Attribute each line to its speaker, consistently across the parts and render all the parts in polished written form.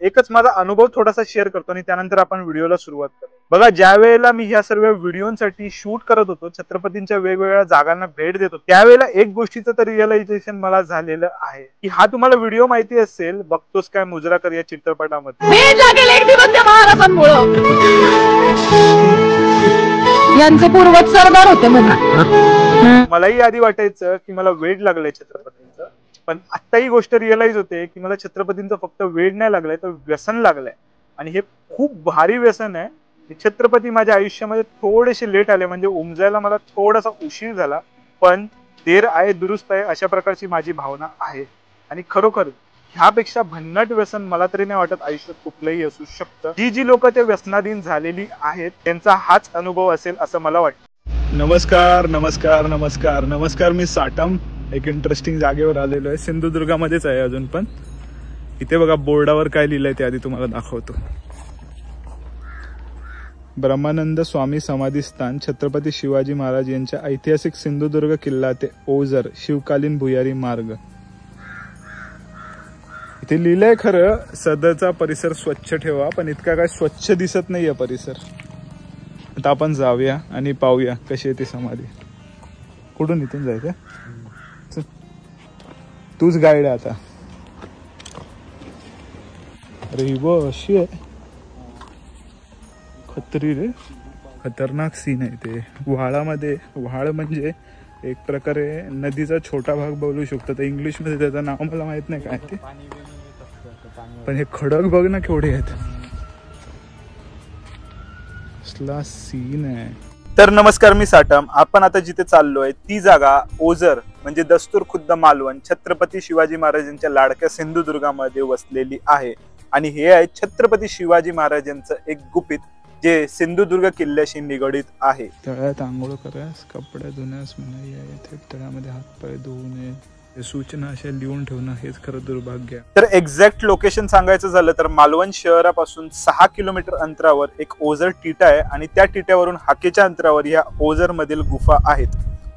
Speaker 1: एकच माझा अनुभव थोडासा शेअर करतो आणि त्यानंतर आपण व्हिडिओला सुरुवात करू। बघा, ज्या वेळेला मी ह्या सर्व व्हिडिओसाठी शूट करत होतो, छत्रपतींच्या वेगवेगळ्या जागांना भेट देतो, त्यावेळेला एक गोष्टीचं तर रिअलायझेशन मला झालेलं आहे की हा तुम्हाला व्हिडिओ माहिती असेल, बघतोस काय मुजराकर या चित्रपटामध्ये
Speaker 2: यांचे पूर्वज सरदार होते म्हणा।
Speaker 1: मलाही आधी वाटायचं की मला वेड लागलंय छत्रपतींचं, पण आता ही गोष्ट रिअलाइज होते की मला छत्रपतींचं फक्त वेड नाही लागलंय तर व्यसन लागलंय, आणि हे खूप भारी व्यसन आहे। छत्रपती माझ्या आयुष्यामध्ये थोडेसे लेट आले, म्हणजे उमजायला मला थोडासा उशीर झाला, पण देर आहे दुरुस्त आहे अशा प्रकारची माझी भावना आहे। आणि खरोखर ह्यापेक्षा भन्नाट व्यसन मला तरी नाही वाटत आयुष्यात कुठलंही असू शकतं। जी लोक त्या व्यसनाधीन झालेली आहेत त्यांचा हाच अनुभव असेल असं मला वाटतं। नमस्कार नमस्कार नमस्कार नमस्कार, मी साटम एक इंटरेस्टिंग जागेवर आलेलो आहे, सिंधुदुर्गामध्येच आहे अजून पण। इथे बघा बोर्डावर काय लिहिलंय ते आधी तुम्हाला दाखवतो। ब्रह्मानंद स्वामी समाधी स्थान छत्रपती शिवाजी महाराज यांच्या ऐतिहासिक सिंधुदुर्ग किल्ला ते ओझर शिवकालीन भुयारी मार्ग। इथे लिहिलंय खरं सदरचा परिसर स्वच्छ ठेवा, पण इतका काय स्वच्छ दिसत नाहीये परिसर। आता आपण जाऊया आणि पाहूया कशी आहे ती समाधी। कुठून इथून जायचं? तूच गाईड आहे आता। अरे ही बघ अशी आहे, खतरी रे, खतरनाक सीन आहे ते। व्हाळामध्ये, व्हाळ म्हणजे एक प्रकारे नदीचा छोटा भाग बोलू शकतो, तर इंग्लिश मध्ये त्याचं नाव मला माहित नाही काय ते, पण हे खडक बघ ना केवढे आहेत, असला सीन आहे। तर नमस्कार, मी साटम। आपण आता जिथे चाललोय ती जागा ओझर म्हणजे दस्तूर खुद्द मालवण छत्रपती शिवाजी महाराजांच्या लाडक्या सिंधुदुर्गामध्ये वसलेली आहे, आणि हे आहे छत्रपती शिवाजी महाराजांचं एक गुपित जे सिंधुदुर्ग किल्ल्याशी निगडीत आहे। तळ्यात आंघोळ करास, कपडे धुण्यास मनाई आहे, इथे तळ्यामध्ये हातपाय धुवू नये, सूचना अशा लिहून ठेवणं हेच खरं दुर्भाग्य आहे। तर एक्झॅक्ट लोकेशन सांगायचं झालं तर मालवण शहरापासून 6 किलोमीटर अंतरावर एक ओझर टिटा आहे, आणि त्या टिट्यावरून हाकेच्या अंतरावर या ओझर मधील गुफा आहेत।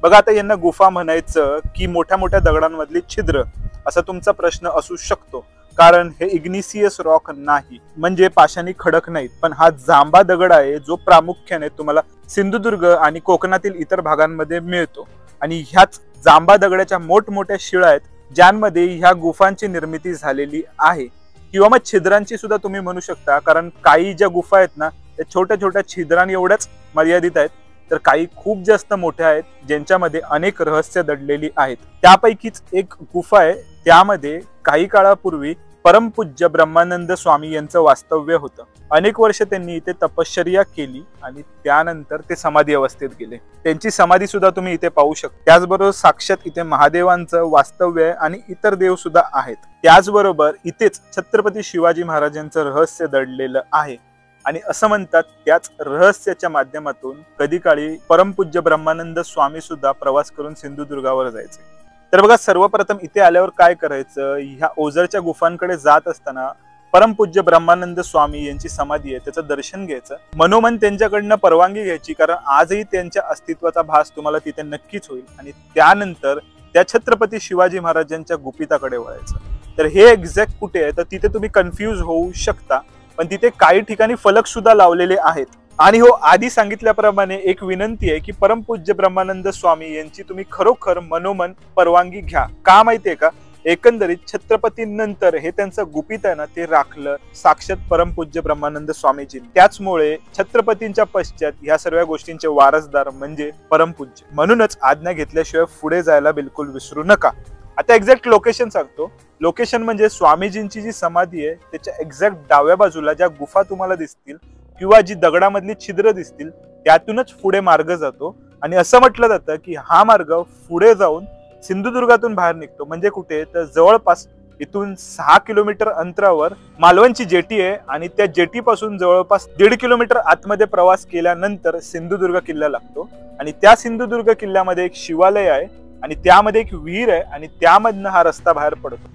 Speaker 1: बघा, आता यांना गुफा म्हणायचं की मोठ्या मोठ्या दगडांमधली छिद्र असा तुमचा प्रश्न असू शकतो, कारण हे इग्निसियस रॉक नाही, म्हणजे पाषाणी खडक नाहीत, पण हा जांबा दगड आहे जो प्रामुख्याने तुम्हाला सिंधुदुर्ग आणि कोकणातील इतर भागांमध्ये मिळतो। आणि ह्याच जांबा दगडाच्या मोठमोठ्या शिळा आहेत ज्यांमध्ये ह्या गुफांची निर्मिती झालेली आहे, किंवा मग छिद्रांची सुद्धा तुम्ही म्हणू शकता, कारण काही ज्या गुफा आहेत ना त्या छोट्या छोट्या छिद्रांनी एवढ्याच मर्यादित आहेत, तर काही खूप जास्त मोठ्या आहेत ज्यांच्यामध्ये अनेक रहस्य दडलेली आहेत। त्यापैकीच एक गुफा आहे, त्यामध्ये काही काळापूर्वी परमपूज्य ब्रह्मानंद स्वामी यांचं वास्तव्य होतं। अनेक वर्ष त्यांनी इथे तपश्चर्या केली आणि त्यानंतर ते समाधी अवस्थेत गेले। त्यांची समाधी सुद्धा तुम्ही इथे पाहू शकता। त्याचबरोबर साक्षात इथे महादेवांचं वास्तव्य आहे आणि इतर देव सुद्धा आहेत। त्याचबरोबर इथेच छत्रपती शिवाजी महाराजांचं रहस्य दडलेलं आहे, आणि असं म्हणतात त्याच रहस्याच्या माध्यमातून कधी काळी परमपूज्य ब्रह्मानंद स्वामी सुद्धा प्रवास करून सिंधुदुर्गावर जायचे। तर बघा, सर्वप्रथम इथे आल्यावर काय करायचं, ह्या ओझरच्या गुफांकडे जात असताना परमपूज्य ब्रह्मानंद स्वामी यांची समाधी आहे त्याचं दर्शन घ्यायचं, मनोमन त्यांच्याकडनं परवानगी घ्यायची, कारण आजही त्यांच्या अस्तित्वाचा भास तुम्हाला तिथे नक्कीच होईल। आणि त्यानंतर त्या छत्रपती शिवाजी महाराजांच्या गुपिताकडे वळायचं। तर हे एक्झॅक्ट कुठे आहे तर तिथे तुम्ही कन्फ्यूज होऊ शकता, पण तिथे काही ठिकाणी फलक सुद्धा लावलेले आहेत। आणि हो, आधी सांगितल्याप्रमाणे एक विनंती आहे की परमपूज्य ब्रह्मानंद स्वामी यांची तुम्ही खरोखर मनोमन परवानगी घ्या। का माहितीये का, एकंदरीत छत्रपतींनंतर हे त्यांचं गुपित आहे ना ते राखलं साक्षात परमपूज्य ब्रह्मानंद स्वामीजी। त्याचमुळे छत्रपतींच्या पश्चात ह्या सर्व गोष्टींचे वारसदार म्हणजे परमपूज्य, म्हणूनच आज्ञा घेतल्याशिवाय पुढे जायला बिलकुल विसरू नका। आता एक्झॅक्ट लोकेशन सांगतो। लोकेशन म्हणजे स्वामीजींची जी समाधी आहे त्याच्या एक्झॅक्ट डाव्या बाजूला ज्या गुफा तुम्हाला दिसतील किंवा जी दगडामधली छिद्र दिसतील त्यातूनच पुढे मार्ग जातो, आणि असं म्हटलं जातं की हा मार्ग पुढे जाऊन सिंधुदुर्गातून बाहेर निघतो। म्हणजे कुठे तर जवळपास इथून 6 किलोमीटर अंतरावर मालवणची जेटी आहे, आणि त्या जेटी पासून जवळपास 1.5 किलोमीटर आतमध्ये प्रवास केल्यानंतर सिंधुदुर्ग किल्ला लागतो। आणि त्या सिंधुदुर्ग किल्ल्यामध्ये एक शिवालय आहे, आणि त्यामध्ये एक विहीर आहे, आणि त्यामधनं हा रस्ता बाहेर पडतो।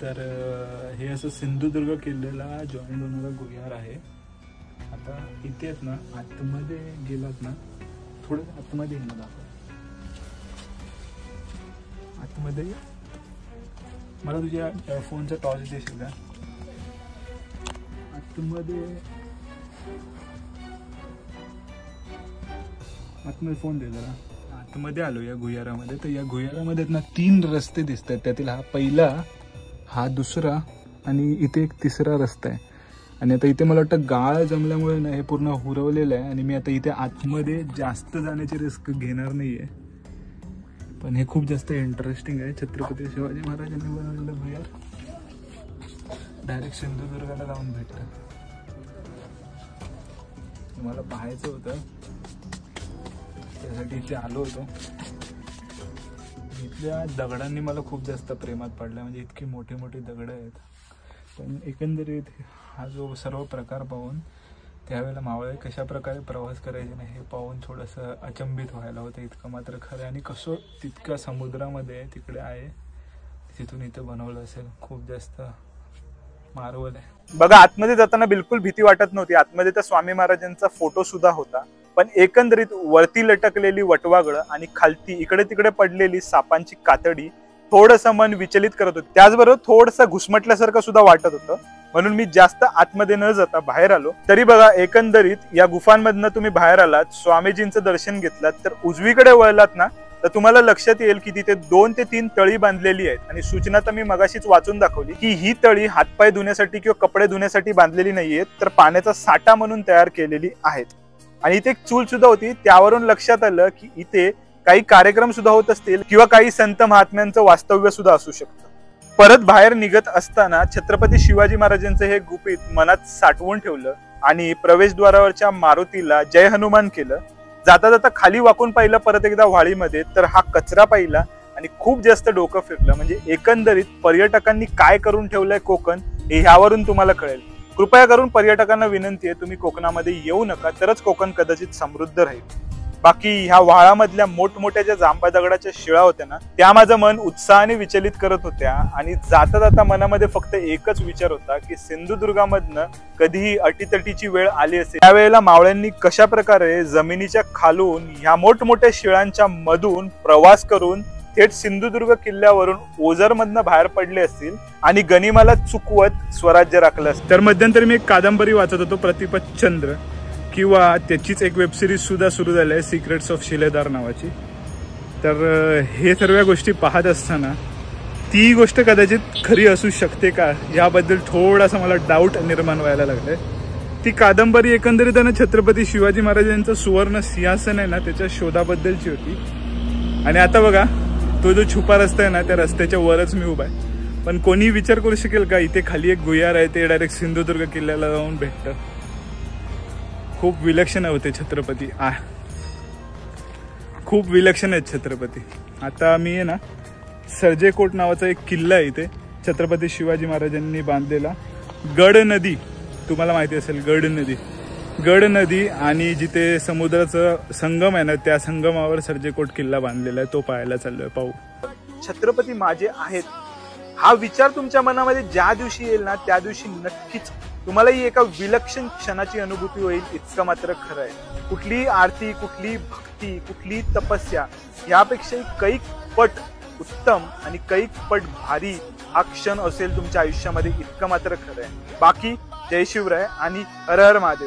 Speaker 1: तर हे असं सिंधुदुर्ग किल्ल्याला जॉईन होणारा भुयार आहे। आता इथे ना आतमध्ये गेलात ना, थोडं आतमध्ये येणार आतमध्ये, मला तुझ्या फोनचा टॉर्च देशील का? आतमध्ये फोन दे जरा. आतमध्ये आलो या गुहारामध्ये. तर या गुहारामध्ये ना 3 रस्ते दिसत आहेत. त्यातील हा पहिला, हा दुसरा आणि इथे एक तिसरा रस्ता आहे. आणि आता इथे मला वाटतं गाळ जमल्यामुळे ना हे पूर्ण हुरवलेलं आहे. आणि मी आता इथे आतमध्ये जास्त जाण्याची रिस्क घेणार नाहीये. पण हे खूप जास्त इंटरेस्टिंग आहे. छत्रपती शिवाजी महाराजांनी बनवलेलं भुयार डायरेक्ट सिंधुदुर्गाला जाऊन भेटतं. मला पाहायचं होतं, त्यासाठी इथे आलो होतो. इथल्या दगडांनी मला खूप जास्त प्रेमात पडलं. म्हणजे इतकी मोठी मोठी दगडं आहेत. पण एकंदरीत हा जो सर्व प्रकार पाहून त्यावेळेला मावळे कशा प्रकारे प्रवास करायचे नाही हे पाहून थोडंसं अचंबित व्हायला होतं. इतकं मात्र खरं. आणि कसं तितक्या समुद्रामध्ये तिकडे आहे, तिथून इथं बनवलं असेल. खूप जास्त मार्वल आहे. बघा, आतमध्ये जाताना बिलकुल भीती वाटत नव्हती. आतमध्ये तर स्वामी महाराजांचा फोटो सुद्धा होता. पण एकंदरीत वरती लटकलेली वटवागळं आणि खालती इकडे तिकडे पडलेली सापांची कातडी थोडंसं मन विचलित करत होतं. त्याचबरोबर थोडंसं घुसमटल्यासारखं सुद्धा वाटत होतं. म्हणून मी जास्त आतमध्ये न जाता बाहेर आलो. तरी बघा, एकंदरीत या गुफांमधनं तुम्ही बाहेर आलात, स्वामीजींचं दर्शन घेतलात, तर उजवीकडे वळलात ना, तर तुम्हाला लक्षात येईल की तिथे 2 ते 3 तळी बांधलेली आहेत. आणि सूचना तर मी मगाशीच वाचून दाखवली की ही तळी हातपाय धुण्यासाठी किंवा कपडे धुण्यासाठी बांधलेली नाहीयेत, तर पाण्याचा साठा म्हणून तयार केलेली आहेत. आणि इथे एक चूल सुद्धा होती. त्यावरून लक्षात आलं की इथे काही कार्यक्रम सुद्धा होत असतील किंवा काही संत महात्म्यांचं वास्तव्य सुद्धा असू शकतं. परत बाहेर निघत असताना छत्रपती शिवाजी महाराजांचं हे गुपित मनात साठवून ठेवलं आणि प्रवेशद्वारावरच्या मारुतीला जय हनुमान केलं. जाता जाता खाली वाकून पाहिलं परत एकदा व्हाळीमध्ये, तर हा कचरा पाहिला आणि खूप जास्त डोकं फिरलं. म्हणजे एकंदरीत पर्यटकांनी काय करून ठेवलंय कोकण हे ह्यावरून तुम्हाला कळेल. कृपया करून पर्यटकांना विनंती आहे, तुम्ही कोकणामध्ये येऊ नका, तरच कोकण कदाचित समृद्ध राहील. बाकी ह्या व्हाळामधल्या मोठमोठ्या ज्या जांभा दगडाच्या शिळा होत्या ना, त्या माझं मन उत्साहाने विचलित करत होत्या. आणि जाता जाता मनामध्ये फक्त एकच विचार होता की सिंधुदुर्गामधनं कधीही अटीतटीची वेळ आली असेल, त्यावेळेला मावळ्यांनी कशा प्रकारे जमिनीच्या खालून ह्या मोठमोठ्या शिळांच्या मधून प्रवास करून थेट सिंधुदुर्ग किल्ल्यावरून ओझरमधनं बाहेर पडले असतील आणि गनिमाला चुकवत स्वराज्य राखलं असतं. तर मध्यंतरी मी एक कादंबरी वाचत होतो, प्रतिपत चंद्र, किंवा त्याचीच एक वेबसिरीज सुद्धा सुरू झाली आहे, सिक्रेट्स ऑफ शिलेदार नावाची. तर हे सर्व गोष्टी पाहत असताना ती गोष्ट कदाचित खरी असू शकते का याबद्दल थोडासा मला डाऊट निर्माण व्हायला लागलाय. ती कादंबरी एकंदरीत ना छत्रपती शिवाजी महाराजांचं सुवर्ण सिंहासन आहे ना, त्याच्या शोधाबद्दलची होती. आणि आता बघा, तो जो छुपा रस्ता आहे ना, त्या रस्त्याच्या वरच मी उभा आहे. पण कोणी विचार करू शकेल का इथे खाली एक गुहार आहे, ते डायरेक्ट सिंधुदुर्ग किल्ल्याला जाऊन भेटतं. खूप विलक्षण होते छत्रपती. खूप विलक्षण आहेत छत्रपती. आता मी आहे ना, सर्जेकोट नावाचा एक किल्ला आहे इथे छत्रपती शिवाजी महाराजांनी बांधलेला. गड नदी तुम्हाला माहिती असेल, गड नदी आणि जिथे समुद्राचं संगम आहे ना, त्या संगमावर सर्जेकोट किल्ला बांधलेला आहे. तो पाहायला चाललोय. पाहू. छत्रपती माझे आहेत हा विचार तुमच्या मनामध्ये ज्या दिवशी येईल ना, त्या दिवशी नक्कीच तुम्हालाही एका विलक्षण क्षणाची अनुभूती होईल. इतकं मात्र खरं आहे. कुठलीही आरती, कुठली भक्ती, कुठली तपस्या यापेक्षाही कैक पट उत्तम आणि कैक पट भारी हा क्षण असेल तुमच्या आयुष्यामध्ये. इतकं मात्र खरं आहे. बाकी जय शिवराय आणि हर हर महादेव.